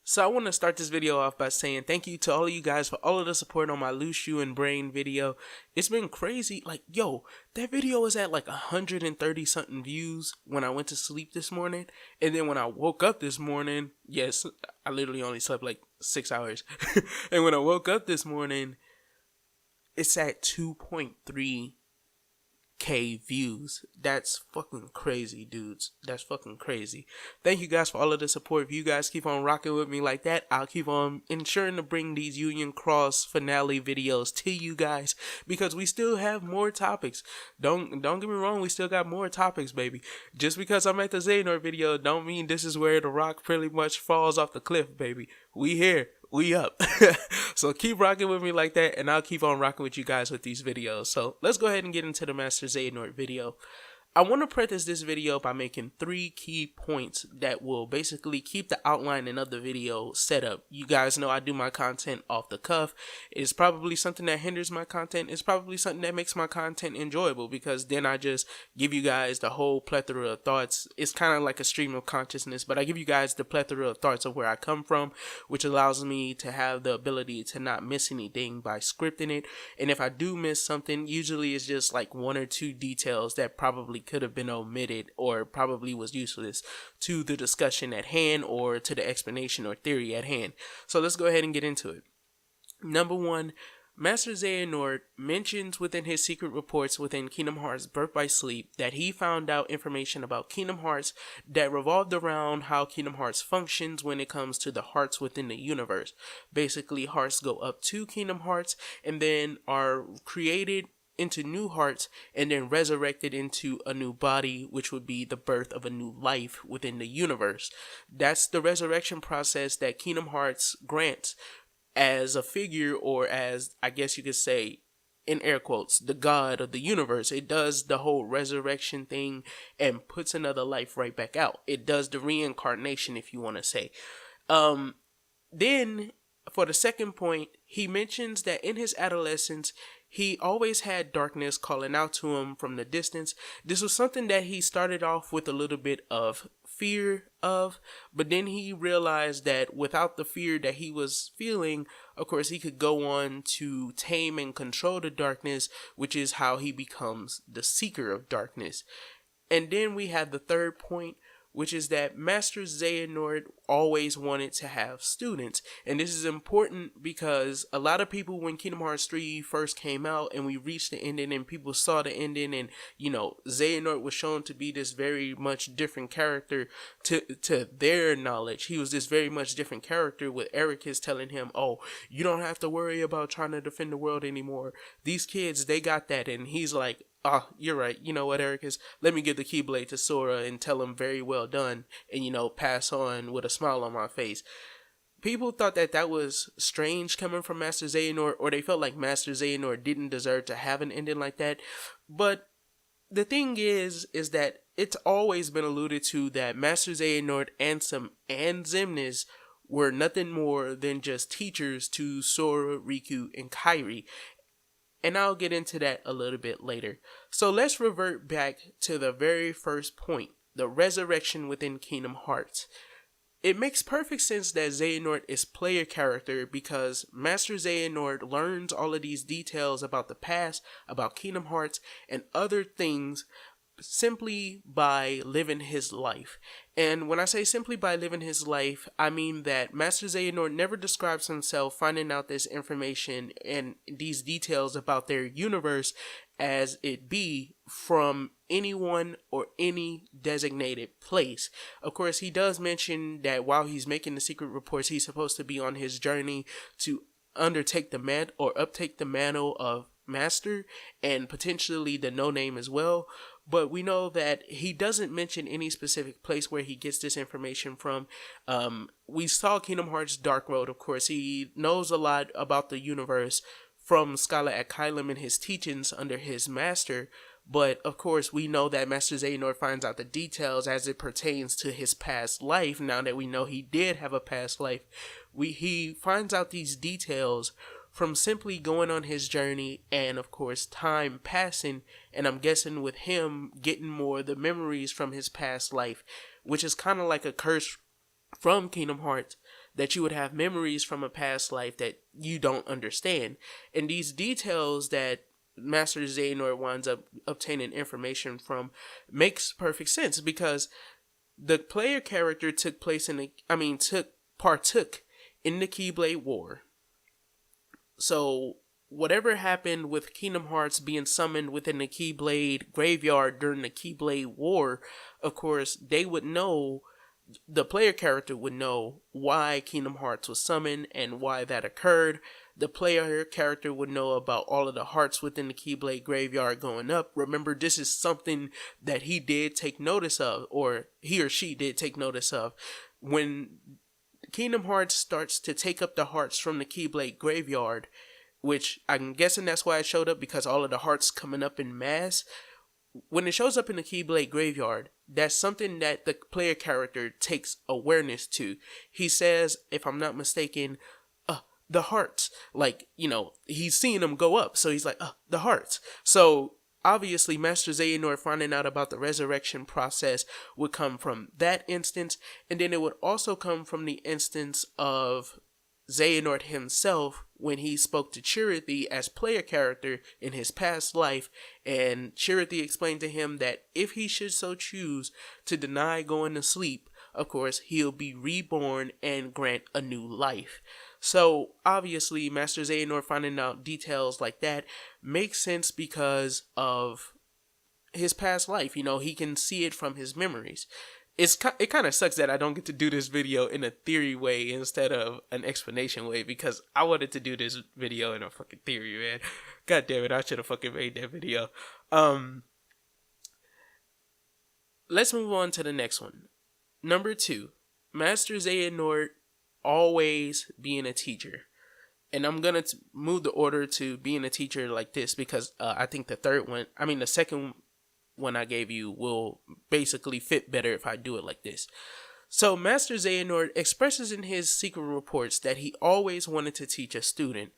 So I want to start this video off by saying thank you to all of you guys for all of the support on my Loose Shoe and Brain video. It's been crazy. Like, yo, that video was at like 130 something views when I went to sleep this morning. And then when I woke up this morning, yes, I literally only slept like 6 hours. And when I woke up this morning, it's at 2.3K views. That's fucking crazy, dudes. That's fucking crazy. Thank you guys for all of the support. If you guys keep on rocking with me like that, I'll keep on ensuring to bring these Union Cross finale videos to you guys, because we still have more topics. Don't get me wrong, we still got more topics, baby. Just because I'm at the Xehanort video don't mean this is where the rock pretty much falls off the cliff, baby. We here. We up. So keep rocking with me like that, and I'll keep on rocking with you guys with these videos. So let's go ahead and get into the Master Xehanort video. I want to preface this video by making 3 key points that will basically keep the outlining of the video set up. You guys know I do my content off the cuff. It's probably something that hinders my content. It's probably something that makes my content enjoyable, because then I just give you guys the whole plethora of thoughts. It's kind of like a stream of consciousness, but I give you guys the plethora of thoughts of where I come from, which allows me to have the ability to not miss anything by scripting it. And if I do miss something, usually it's just like 1 or 2 details that probably could have been omitted or probably was useless to the discussion at hand or to the explanation or theory at hand. So let's go ahead and get into it. Number 1, Master Xehanort mentions within his secret reports within Kingdom Hearts Birth by Sleep that he found out information about Kingdom Hearts that revolved around how Kingdom Hearts functions when it comes to the hearts within the universe. Basically, hearts go up to Kingdom Hearts and then are created into new hearts and then resurrected into a new body, which would be the birth of a new life within the universe. That's the resurrection process that Kingdom Hearts grants as a figure, or as, I guess you could say, in air quotes, the god of the universe. It does the whole resurrection thing and puts another life right back out. It does the reincarnation, if you want to say. Then, for the second point, he mentions that in his adolescence, he always had darkness calling out to him from the distance. This was something that he started off with a little bit of fear of, but then he realized that without the fear that he was feeling, of course, he could go on to tame and control the darkness, which is how he becomes the seeker of darkness. And then we have the third point, which is that Master Xehanort always wanted to have students. And this is important because a lot of people, when Kingdom Hearts 3 first came out and we reached the ending and people saw the ending, and, you know, Xehanort was shown to be this very much different character to their knowledge. He was this very much different character, with Ericus telling him, oh, you don't have to worry about trying to defend the world anymore. These kids, they got that. And he's like, oh, you're right. You know what, Ericus? Let me give the Keyblade to Sora and tell him very well done, and, you know, pass on with a smile on my face. People thought that that was strange coming from Master Xehanort, or they felt like Master Xehanort didn't deserve to have an ending like that. But the thing is that it's always been alluded to that Master Xehanort, Ansem, and Xemnas were nothing more than just teachers to Sora, Riku, and Kairi. And I'll get into that a little bit later. So let's revert back to the very first point, the resurrection within Kingdom Hearts. It makes perfect sense that Xehanort is player character, because Master Xehanort learns all of these details about the past, about Kingdom Hearts, and other things simply by living his life. And when I say simply by living his life, I mean that Master Xehanort never describes himself finding out this information and these details about their universe as it be from anyone or any designated place. Of course, he does mention that while he's making the secret reports, he's supposed to be on his journey to undertake the uptake the mantle of Master, and potentially the No Name as well. But we know that he doesn't mention any specific place where he gets this information from. We saw Kingdom Hearts Dark Road, of course. He knows a lot about the universe from Scholar Akylum and his teachings under his master. But, of course, we know that Master Xehanort finds out the details as it pertains to his past life. Now that we know he did have a past life, he finds out these details from simply going on his journey, and of course time passing, and I'm guessing with him getting more of the memories from his past life, which is kind of like a curse from Kingdom Hearts, that you would have memories from a past life that you don't understand. And these details that Master Xehanort winds up obtaining information from makes perfect sense, because the player character partook in the Keyblade War. So whatever happened with Kingdom Hearts being summoned within the Keyblade graveyard during the Keyblade War, of course, they would know, the player character would know why Kingdom Hearts was summoned and why that occurred. The player character would know about all of the hearts within the Keyblade graveyard going up. Remember, this is something that he did take notice of, or he or she did take notice of. When Kingdom Hearts starts to take up the hearts from the Keyblade graveyard, which I'm guessing that's why it showed up, because all of the hearts coming up in mass. When it shows up in the Keyblade graveyard, that's something that the player character takes awareness to. He says, if I'm not mistaken, the hearts. Like, he's seeing them go up, so he's like, the hearts. So obviously, Master Xehanort finding out about the resurrection process would come from that instance, and then it would also come from the instance of Xehanort himself when he spoke to Chirithy as player character in his past life, and Chirithy explained to him that if he should so choose to deny going to sleep, of course, he'll be reborn and grant a new life. So obviously, Master Xehanort finding out details like that makes sense because of his past life. He can see it from his memories. It kind of sucks that I don't get to do this video in a theory way instead of an explanation way, because I wanted to do this video in a fucking theory, man. God damn it, I should have fucking made that video. Let's move on to the next one. Number 2, Master Xehanort always being a teacher. And I'm going to move the order to being a teacher like this, because I think the second one I gave you will basically fit better if I do it like this. So Master Xehanort expresses in his secret reports that he always wanted to teach a student.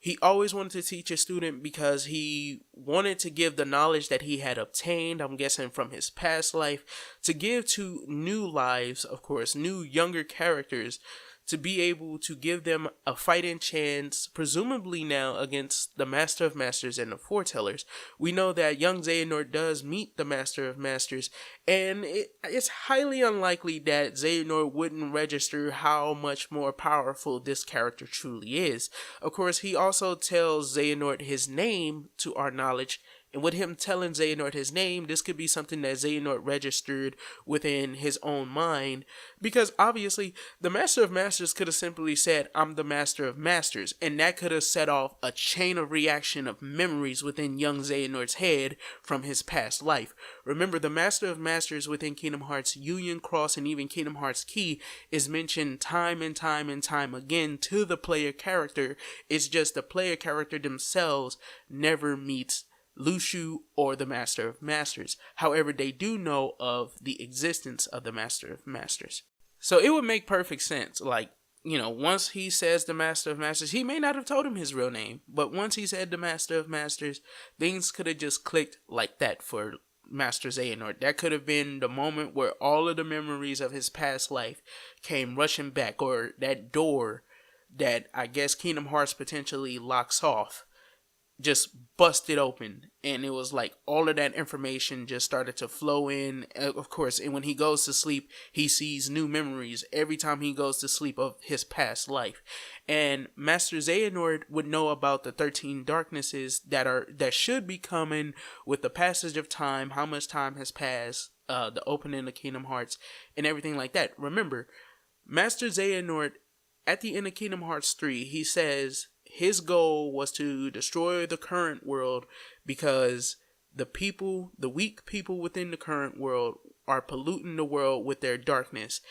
He always wanted to teach a student because he wanted to give the knowledge that he had obtained, I'm guessing from his past life, to give to new lives, of course, new younger characters, to be able to give them a fighting chance, presumably now against the Master of Masters and the Foretellers. We know that young Xehanort does meet the Master of Masters, and it's highly unlikely that Xehanort wouldn't register how much more powerful this character truly is. Of course, he also tells Xehanort his name, to our knowledge, and with him telling Xehanort his name, this could be something that Xehanort registered within his own mind, because obviously the Master of Masters could have simply said, I'm the Master of Masters, and that could have set off a chain of reaction of memories within young Xehanort's head from his past life. Remember, the Master of Masters within Kingdom Hearts Union Cross and even Kingdom Hearts Key is mentioned time and time and time again to the player character. It's just the player character themselves never meets Lushu or the Master of Masters. However, they do know of the existence of the Master of Masters. So it would make perfect sense. Like, once he says the Master of Masters, he may not have told him his real name, but once he said the Master of Masters, things could have just clicked like that for Master Xehanort. That could have been the moment where all of the memories of his past life came rushing back, or that door that I guess Kingdom Hearts potentially locks off just busted open, and it was like all of that information just started to flow in, of course. And when he goes to sleep, he sees new memories every time he goes to sleep of his past life. And Master Xehanort would know about the 13 darknesses that should be coming with the passage of time, how much time has passed, the opening of Kingdom Hearts, and everything like that. Remember, Master Xehanort, at the end of Kingdom Hearts 3, he says his goal was to destroy the current world because the weak people within the current world are polluting the world with their darkness.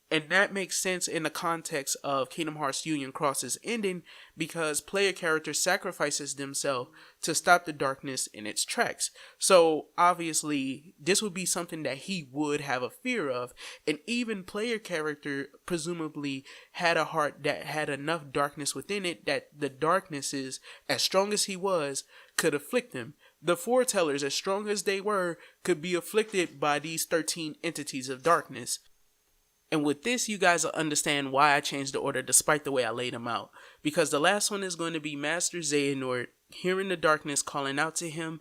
And that makes sense in the context of Kingdom Hearts Union Cross's ending, because player characters sacrifices themselves to stop the darkness in its tracks. So obviously this would be something that he would have a fear of, and even player character presumably had a heart that had enough darkness within it that the darknesses, as strong as he was, could afflict him. The Foretellers, as strong as they were, could be afflicted by these 13 entities of darkness. And with this, you guys will understand why I changed the order despite the way I laid them out. Because the last one is going to be Master Xehanort hearing the darkness calling out to him,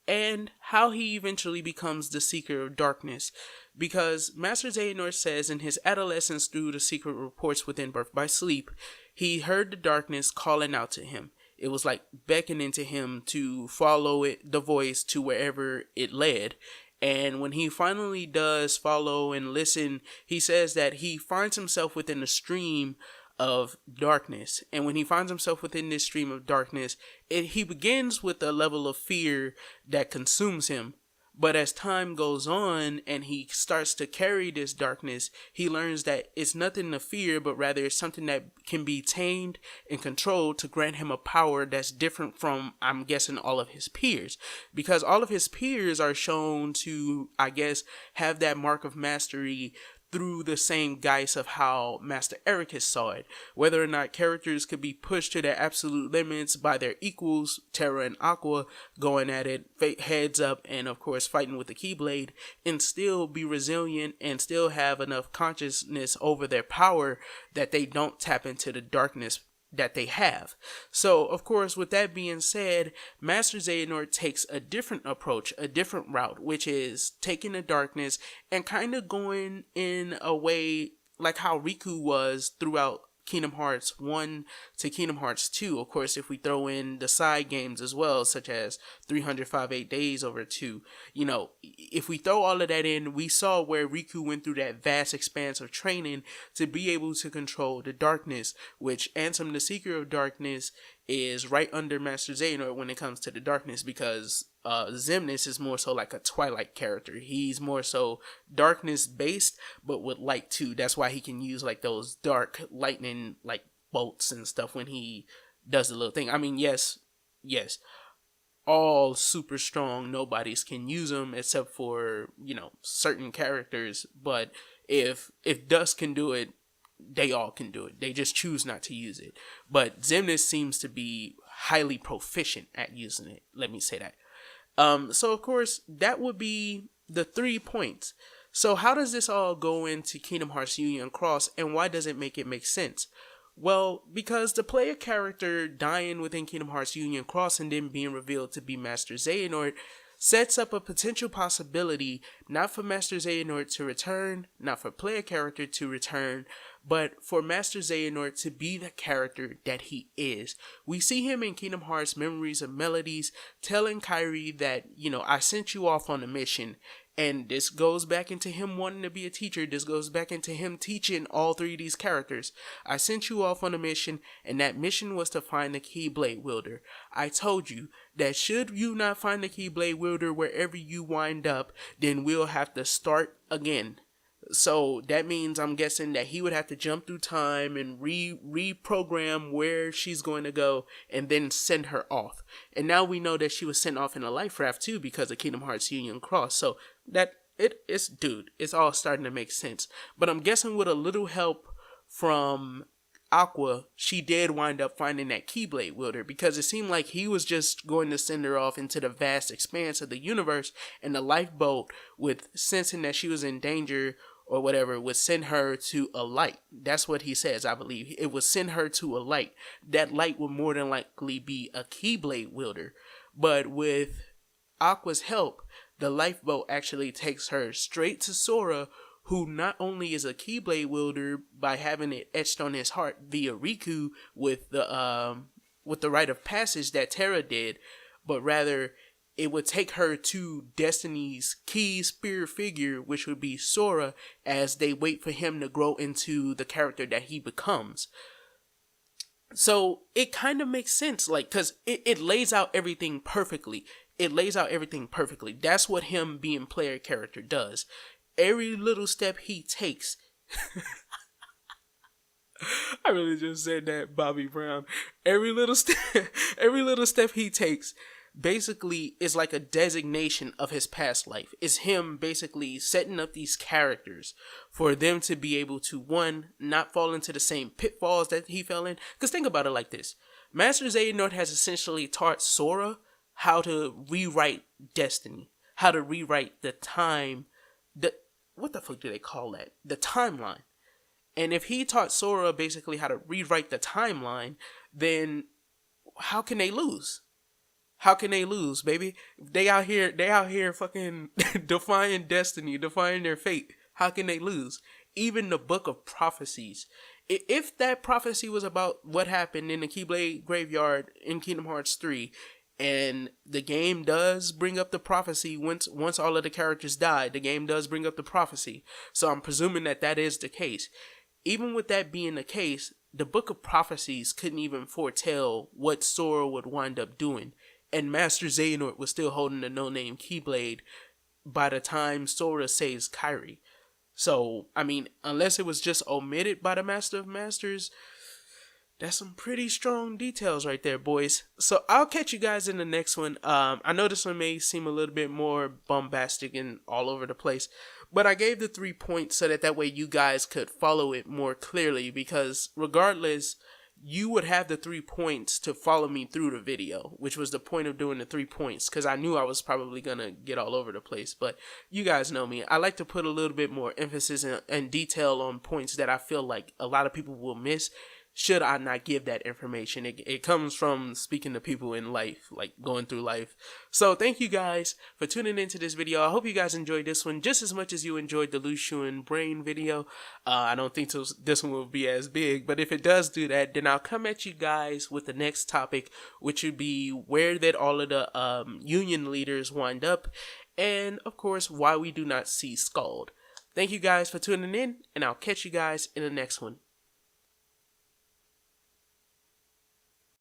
and how he eventually becomes the Seeker of Darkness. Because Master Xehanort says in his adolescence through the secret reports within Birth by Sleep, he heard the darkness calling out to him. It was like beckoning to him to follow the voice to wherever it led. And when he finally does follow and listen, he says that he finds himself within a stream of darkness. And when he finds himself within this stream of darkness, he begins with a level of fear that consumes him. But as time goes on and he starts to carry this darkness, he learns that it's nothing to fear, but rather it's something that can be tamed and controlled to grant him a power that's different from, I'm guessing, all of his peers. Because all of his peers are shown to, I guess, have that mark of mastery through the same guise of how Master Ericus saw it. Whether or not characters could be pushed to their absolute limits by their equals, Terra and Aqua, going at it heads up and of course fighting with the Keyblade, and still be resilient and still have enough consciousness over their power that they don't tap into the darkness that they have. So, of course, with that being said, Master Xehanort takes a different approach, a different route, which is taking the darkness and kind of going in a way like how Riku was throughout Kingdom Hearts 1 to Kingdom Hearts 2. Of course, if we throw in the side games as well, such as 305 Days over 2, if we throw all of that in, we saw where Riku went through that vast expanse of training to be able to control the darkness, which Ansem the Seeker of Darkness is right under Master Xehanort when it comes to the darkness, because Xemnas is more so like a Twilight character. He's more so darkness based, but with light too. That's why he can use like those dark lightning like bolts and stuff when he does the little thing. I mean, yes, all super strong nobodies can use them except for, certain characters. But if Dusk can do it, they all can do it. They just choose not to use it. But Xemnas seems to be highly proficient at using it. Let me say that. So of course, that would be the 3 points. So how does this all go into Kingdom Hearts Union Cross, and why does it make sense? Well, because the player character dying within Kingdom Hearts Union Cross and then being revealed to be Master Xehanort sets up a potential possibility not for Master Xehanort to return, not for player character to return, but for Master Xehanort to be the character that he is. We see him in Kingdom Hearts Memories of Melodies telling Kairi that, I sent you off on a mission. And this goes back into him wanting to be a teacher. This goes back into him teaching all 3 of these characters. I sent you off on a mission, and that mission was to find the Keyblade wielder. I told you that should you not find the Keyblade wielder wherever you wind up, then we'll have to start again. So that means, I'm guessing, that he would have to jump through time and reprogram where she's going to go and then send her off. And now we know that she was sent off in a life raft too because of Kingdom Hearts Union Cross. So that it's all starting to make sense. But I'm guessing with a little help from Aqua, she did wind up finding that Keyblade wielder, because it seemed like he was just going to send her off into the vast expanse of the universe, and the lifeboat, with sensing that she was in danger or whatever, would send her to a light. That's what he says, I believe. It would send her to a light. That light would more than likely be a Keyblade wielder. But with Aqua's help, the lifeboat actually takes her straight to Sora, who not only is a Keyblade wielder by having it etched on his heart via Riku with the rite of passage that Terra did, but rather it would take her to Destiny's key spirit figure, which would be Sora, as they wait for him to grow into the character that he becomes. So it kind of makes sense, because it lays out everything perfectly. That's what him being player character does. Every little step he takes. I really just said that, Bobby Brown. Every little step he takes basically is like a designation of his past life. It's him basically setting up these characters for them to be able to, one, not fall into the same pitfalls that he fell in. Because think about it like this. Master Xehanort has essentially taught Sora how to rewrite destiny, how to rewrite the time, what the fuck do they call that? The timeline. And if he taught Sora basically how to rewrite the timeline, then how can they lose? How can they lose, baby? They out here fucking defying destiny, defying their fate. How can they lose? Even the Book of Prophecies. If that prophecy was about what happened in the Keyblade graveyard in Kingdom Hearts 3, and the game does bring up the prophecy once all of the characters die, the game does bring up the prophecy. So I'm presuming that is the case. Even with that being the case, the Book of Prophecies couldn't even foretell what Sora would wind up doing. And Master Xehanort was still holding the no-name Keyblade by the time Sora saves Kairi. So, I mean, unless it was just omitted by the Master of Masters, that's some pretty strong details right there, boys. So I'll catch you guys in the next one. I know this one may seem a little bit more bombastic and all over the place, but I gave the 3 points so that way you guys could follow it more clearly, because regardless, you would have the 3 points to follow me through the video, which was the point of doing the 3 points, because I knew I was probably going to get all over the place. But you guys know me. I like to put a little bit more emphasis and detail on points that I feel like a lot of people will miss should I not give that information. It comes from speaking to people in life, like going through life. So thank you guys for tuning into this video. I hope you guys enjoyed this one just as much as you enjoyed the Lushuan Brain video. I don't think this one will be as big, but if it does do that, then I'll come at you guys with the next topic, which would be where that all of the union leaders wind up, and of course why we do not see Scald. Thank you guys for tuning in, and I'll catch you guys in the next one.